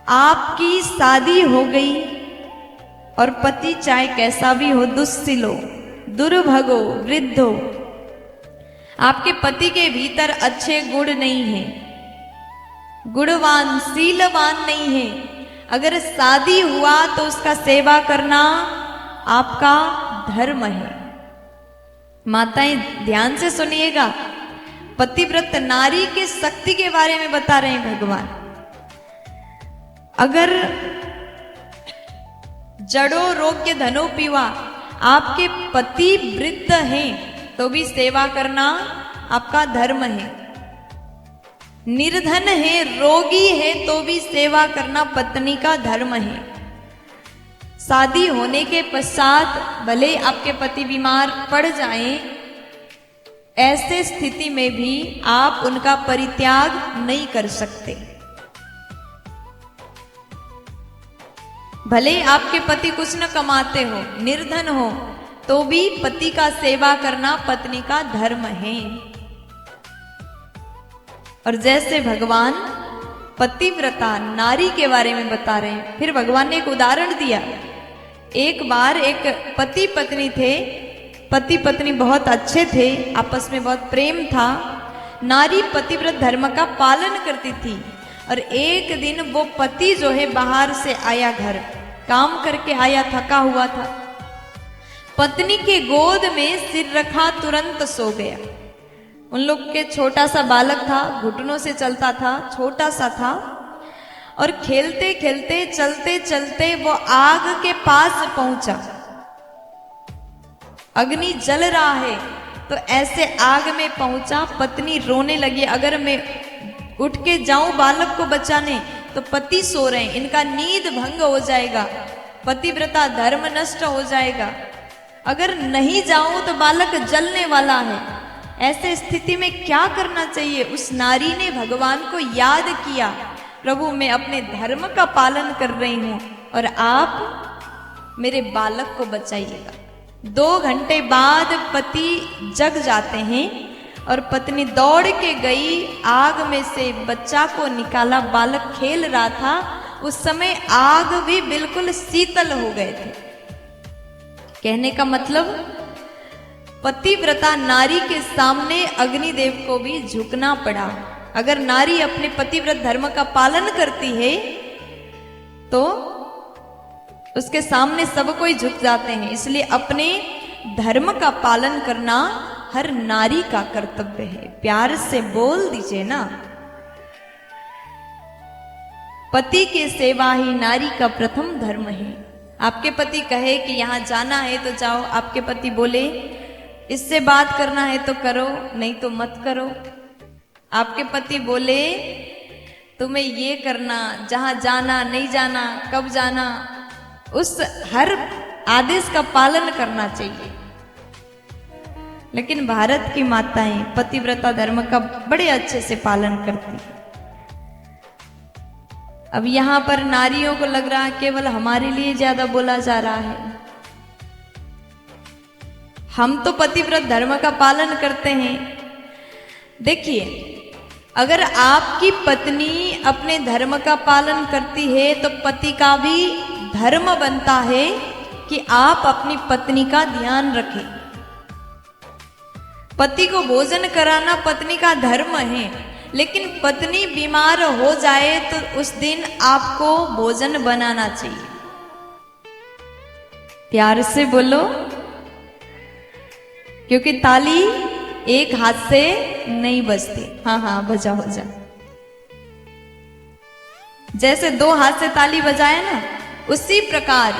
आपकी शादी हो गई और पति चाहे कैसा भी हो, दुस्सिलो, दुर्भगो, वृद्धो, आपके पति के भीतर अच्छे गुण नहीं है, गुणवान शीलवान नहीं है, अगर शादी हुआ तो उसका सेवा करना आपका धर्म है। माताएं ध्यान से सुनिएगा, पतिव्रत नारी के शक्ति के बारे में बता रहे हैं भगवान। अगर जड़ो रोग्य धनो पीवा, आपके पति वृद्ध हैं तो भी सेवा करना आपका धर्म है। निर्धन है, रोगी है तो भी सेवा करना पत्नी का धर्म है। शादी होने के पश्चात भले आपके पति बीमार पड़ जाएं, ऐसे स्थिति में भी आप उनका परित्याग नहीं कर सकते। भले आपके पति कुछ न कमाते हो, निर्धन हो, तो भी पति का सेवा करना पत्नी का धर्म है। और जैसे भगवान पतिव्रता नारी के बारे में बता रहे हैं, फिर भगवान ने एक उदाहरण दिया। एक बार एक पति पत्नी थे, पति पत्नी बहुत अच्छे थे, आपस में बहुत प्रेम था। नारी पतिव्रत धर्म का पालन करती थी। और एक दिन वो पति जो है बाहर से आया, घर काम करके आया, थका हुआ था, पत्नी के गोद में सिर रखा तुरंत सो गया। उन लोग के छोटा सा बालक था, घुटनों से चलता था, छोटा सा था, और खेलते खेलते चलते चलते वो आग के पास पहुंचा। अग्नि जल रहा है तो ऐसे आग में पहुंचा, पत्नी रोने लगी, अगर मैं उठ के जाऊं बालक को बचाने तो पति सो रहे हैं, इनका नींद भंग हो जाएगा, पतिव्रता धर्म नष्ट हो जाएगा, अगर नहीं जाऊं तो बालक जलने वाला है। ऐसे स्थिति में क्या करना चाहिए? उस नारी ने भगवान को याद किया, प्रभु मैं अपने धर्म का पालन कर रही हूं और आप मेरे बालक को बचाइएगा। 2 घंटे बाद पति जग जाते हैं और पत्नी दौड़ के गई, आग में से बच्चा को निकाला, बालक खेल रहा था। उस समय आग भी बिल्कुल शीतल हो गए थे। कहने का मतलब पतिव्रता नारी के सामने अग्निदेव को भी झुकना पड़ा। अगर नारी अपने पतिव्रत धर्म का पालन करती है तो उसके सामने सब कोई झुक जाते हैं। इसलिए अपने धर्म का पालन करना हर नारी का कर्तव्य है। प्यार से बोल दीजिए ना, पति की सेवा ही नारी का प्रथम धर्म है। आपके पति कहे कि यहां जाना है तो जाओ, आपके पति बोले इससे बात करना है तो करो, नहीं तो मत करो। आपके पति बोले तुम्हें ये करना, जहां जाना, नहीं जाना, कब जाना, उस हर आदेश का पालन करना चाहिए। लेकिन भारत की माताएं पतिव्रता धर्म का बड़े अच्छे से पालन करती हैं। अब यहां पर नारियों को लग रहा है केवल हमारे लिए ज्यादा बोला जा रहा है। हम तो पतिव्रत धर्म का पालन करते हैं। देखिए, अगर आपकी पत्नी अपने धर्म का पालन करती है तो पति का भी धर्म बनता है कि आप अपनी पत्नी का ध्यान रखें। पति को भोजन कराना पत्नी का धर्म है, लेकिन पत्नी बीमार हो जाए तो उस दिन आपको भोजन बनाना चाहिए। प्यार से बोलो, क्योंकि ताली एक हाथ से नहीं बजती। हाँ हाँ बजा हो जा। जैसे 2 हाथ से ताली बजाए ना, उसी प्रकार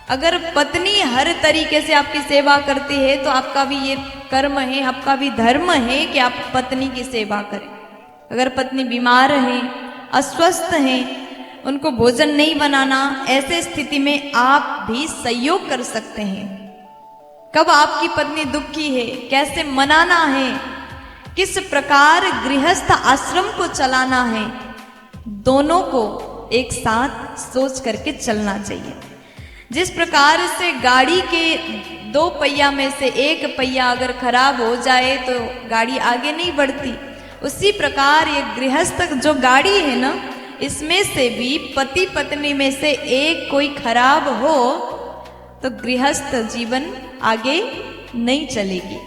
अगर पत्नी हर तरीके से आपकी सेवा करती है तो आपका भी ये कर्म है, आपका भी धर्म है कि आप पत्नी की सेवा करें। अगर पत्नी बीमार है, अस्वस्थ है, उनको भोजन नहीं बनाना, ऐसे स्थिति में आप भी सहयोग कर सकते हैं। कब आपकी पत्नी दुखी है, कैसे मनाना है, किस प्रकार गृहस्थ आश्रम को चलाना है, दोनों को एक साथ सोच करके चलना चाहिए। जिस प्रकार से गाड़ी के 2 पहिया में से 1 पहिया अगर खराब हो जाए तो गाड़ी आगे नहीं बढ़ती, उसी प्रकार ये गृहस्थ जो गाड़ी है ना, इसमें से भी पति पत्नी में से एक कोई खराब हो तो गृहस्थ जीवन आगे नहीं चलेगी।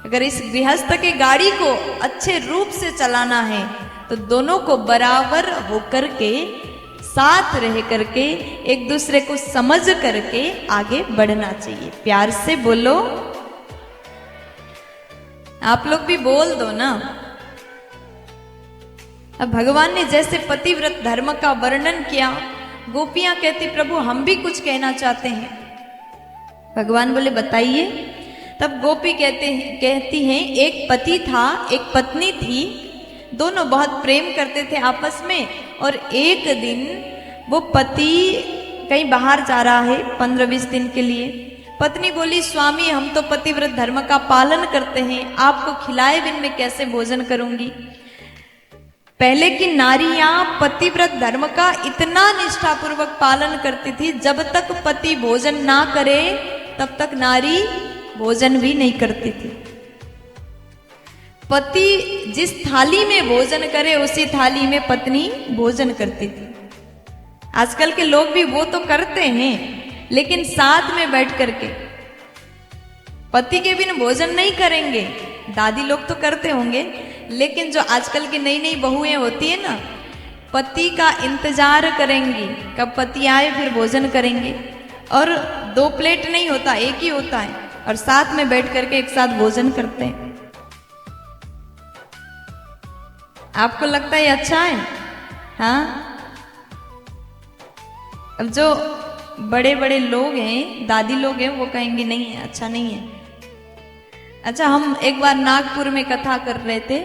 अगर इस गृहस्थ की गाड़ी को अच्छे रूप से चलाना है तो दोनों को बराबर होकर के, साथ रह करके, एक दूसरे को समझ करके आगे बढ़ना चाहिए। प्यार से बोलो, आप लोग भी बोल दो ना। अब भगवान ने जैसे पतिव्रत धर्म का वर्णन किया, गोपियां कहती प्रभु हम भी कुछ कहना चाहते हैं। भगवान बोले बताइए। तब गोपी कहती हैं एक पति था, एक पत्नी थी, दोनों बहुत प्रेम करते थे आपस में। और एक दिन वो पति कहीं बाहर जा रहा है 15-20 दिन के लिए। पत्नी बोली स्वामी हम तो पतिव्रत धर्म का पालन करते हैं, आपको खिलाए बिन मैं कैसे भोजन करूंगी। पहले की नारियां पतिव्रत धर्म का इतना निष्ठापूर्वक पालन करती थी, जब तक पति भोजन ना करे तब तक नारी भोजन भी नहीं करती थी। पति जिस थाली में भोजन करे उसी थाली में पत्नी भोजन करती थी। आजकल के लोग भी वो तो करते हैं, लेकिन साथ में बैठ करके पति के बिन भोजन नहीं करेंगे। दादी लोग तो करते होंगे, लेकिन जो आजकल की नई नई बहुएं होती है ना, पति का इंतजार करेंगी कब पति आए फिर भोजन करेंगे। और 2 प्लेट नहीं होता, एक ही होता है, और साथ में बैठ करके एक साथ भोजन करते हैं। आपको लगता है अच्छा है? हाँ। अब जो बड़े बड़े लोग हैं, दादी लोग हैं, वो कहेंगे नहीं है, अच्छा नहीं है। अच्छा, हम एक बार नागपुर में कथा कर रहे थे,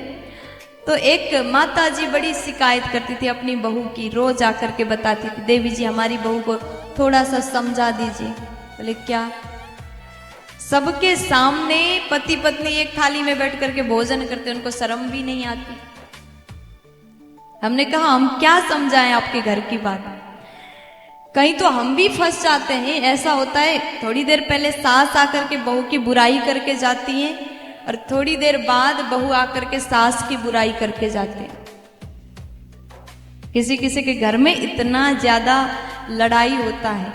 तो एक माता जी बड़ी शिकायत करती थी अपनी बहू की, रोज आकर के बताती थी देवी जी हमारी बहू को थोड़ा सा समझा दीजिए। बोले क्या? सबके सामने पति पत्नी एक थाली में बैठ करके भोजन करते, उनको शर्म भी नहीं आती। हमने कहा हम क्या समझाएं आपके घर की बात, कहीं तो हम भी फंस जाते हैं। ऐसा होता है थोड़ी देर पहले सास आकर के बहू की बुराई करके जाती है, और थोड़ी देर बाद बहू आकर के सास की बुराई करके जाते हैं। किसी किसी के घर में इतना ज्यादा लड़ाई होता है,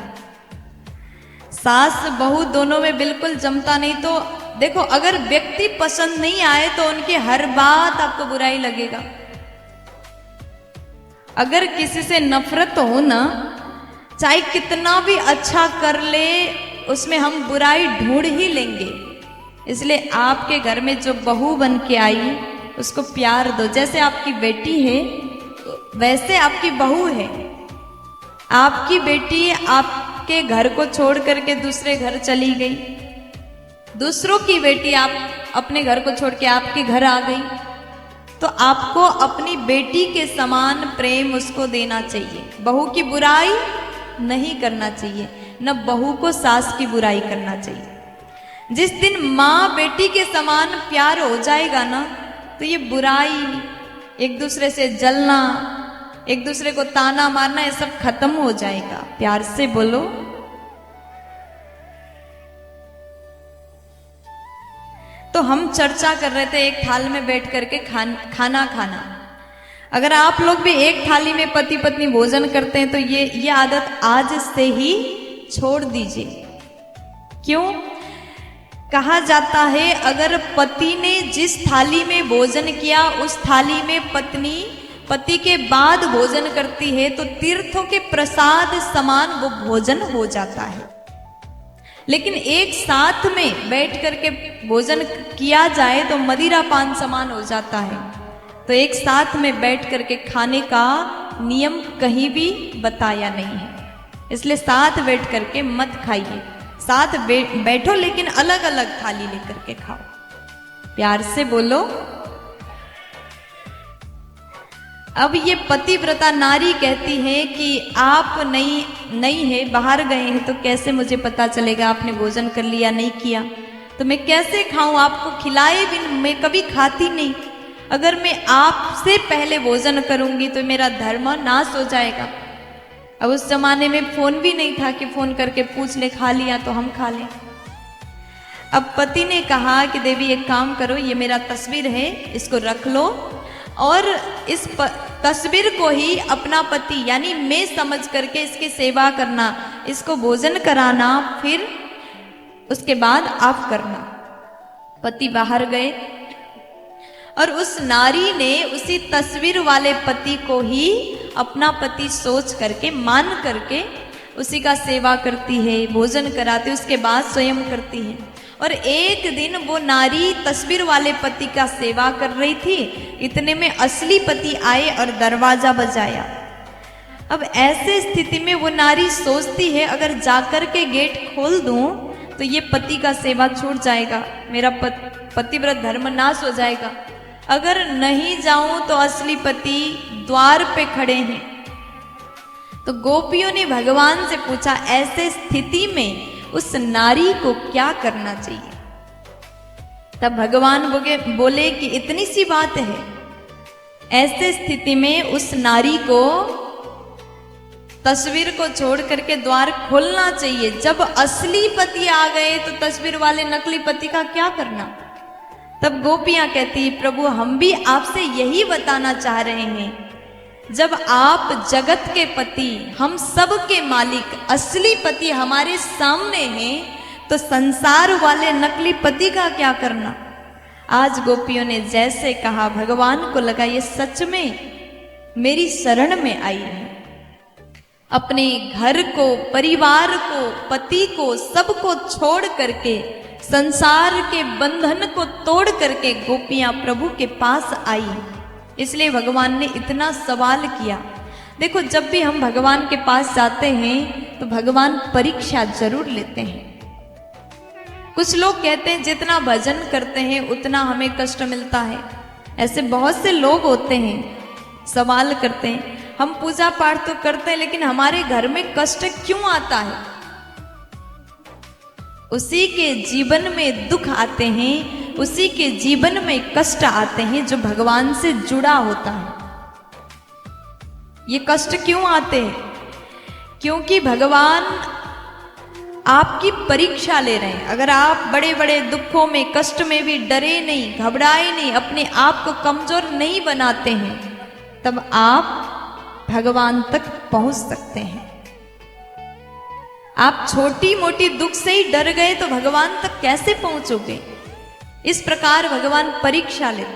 सास बहू दोनों में बिल्कुल जमता नहीं। तो देखो, अगर व्यक्ति पसंद नहीं आए तो उनकी हर बात आपको बुराई लगेगा। अगर किसी से नफरत हो ना, चाहे कितना भी अच्छा कर ले, उसमें हम बुराई ढूंढ ही लेंगे। इसलिए आपके घर में जो बहू बन के आई उसको प्यार दो। जैसे आपकी बेटी है वैसे आपकी बहू है। आपकी बेटी आपके घर को छोड़ करके दूसरे घर चली गई, दूसरों की बेटी आप अपने घर को छोड़ के आपके घर आ गई, तो आपको अपनी बेटी के समान प्रेम उसको देना चाहिए। बहू की बुराई नहीं करना चाहिए, न बहू को सास की बुराई करना चाहिए। जिस दिन माँ बेटी के समान प्यार हो जाएगा ना, तो ये बुराई, एक दूसरे से जलना, एक दूसरे को ताना मारना, ये सब खत्म हो जाएगा। प्यार से बोलो। तो हम चर्चा कर रहे थे एक थाल में बैठ करके खाना खाना। अगर आप लोग भी एक थाली में पति पत्नी भोजन करते हैं तो ये आदत आज से ही छोड़ दीजिए। क्यों? कहा जाता है अगर पति ने जिस थाली में भोजन किया उस थाली में पत्नी पति के बाद भोजन करती है तो तीर्थों के प्रसाद समान वो भोजन हो जाता है। लेकिन एक साथ में बैठ करके भोजन किया जाए तो मदिरा पान समान हो जाता है। तो एक साथ में बैठ करके खाने का नियम कहीं भी बताया नहीं है, इसलिए साथ बैठ करके मत खाइए। साथ बैठो लेकिन अलग अलग थाली लेकर के खाओ। प्यार से बोलो। अब ये पतिव्रता नारी कहती है कि आप नहीं है, बाहर गए हैं, तो कैसे मुझे पता चलेगा आपने भोजन कर लिया नहीं किया, तो मैं कैसे खाऊं? आपको खिलाए बिन मैं कभी खाती नहीं। अगर मैं आपसे पहले भोजन करूंगी तो मेरा धर्म नाश हो जाएगा। अब उस जमाने में फोन भी नहीं था कि फोन करके पूछ ले खा लिया तो हम खा लें। अब पति ने कहा कि देवी एक काम करो, ये मेरा तस्वीर है, इसको रख लो और इस तस्वीर को ही अपना पति यानी मैं समझ करके इसकी सेवा करना, इसको भोजन कराना, फिर उसके बाद आप करना। पति बाहर गए और उस नारी ने उसी तस्वीर वाले पति को ही अपना पति सोच करके, मान करके उसी का सेवा करती है, भोजन कराती, उसके बाद स्वयं करती है। और एक दिन वो नारी तस्वीर वाले पति का सेवा कर रही थी, इतने में असली पति आए और दरवाजा बजाया। अब ऐसे स्थिति में वो नारी सोचती है अगर जाकर के गेट खोल दूं तो ये पति का सेवा छूट जाएगा, मेरा पतिव्रत धर्म नाश हो जाएगा। अगर नहीं जाऊं तो असली पति द्वार पे खड़े हैं। तो गोपियों ने भगवान से पूछा ऐसे स्थिति में उस नारी को क्या करना चाहिए। तब भगवान बोले कि इतनी सी बात है, ऐसे स्थिति में उस नारी को तस्वीर को छोड़ करके द्वार खोलना चाहिए। जब असली पति आ गए तो तस्वीर वाले नकली पति का क्या करना। तब गोपियां कहती, प्रभु हम भी आपसे यही बताना चाह रहे हैं, जब आप जगत के पति, हम सब के मालिक, असली पति हमारे सामने हैं तो संसार वाले नकली पति का क्या करना। आज गोपियों ने जैसे कहा, भगवान को लगा ये सच में मेरी शरण में आई है। अपने घर को, परिवार को, पति को, सबको छोड़ करके, संसार के बंधन को तोड़ करके गोपियां प्रभु के पास आई। इसलिए भगवान ने इतना सवाल किया। देखो जब भी हम भगवान के पास जाते हैं तो भगवान परीक्षा जरूर लेते हैं। कुछ लोग कहते हैं जितना भजन करते हैं उतना हमें कष्ट मिलता है। ऐसे बहुत से लोग होते हैं, सवाल करते हैं हम पूजा पाठ तो करते हैं लेकिन हमारे घर में कष्ट क्यों आता है। उसी के जीवन में दुख आते हैं, उसी के जीवन में कष्ट आते हैं जो भगवान से जुड़ा होता है। ये कष्ट क्यों आते हैं? क्योंकि भगवान आपकी परीक्षा ले रहे हैं। अगर आप बड़े बड़े दुखों में, कष्ट में भी डरे नहीं, घबराए नहीं, अपने आप को कमजोर नहीं बनाते हैं, तब आप भगवान तक पहुंच सकते हैं। आप छोटी मोटी दुख से ही डर गए तो भगवान तक कैसे पहुंचोगे। इस प्रकार भगवान परीक्षा लेते।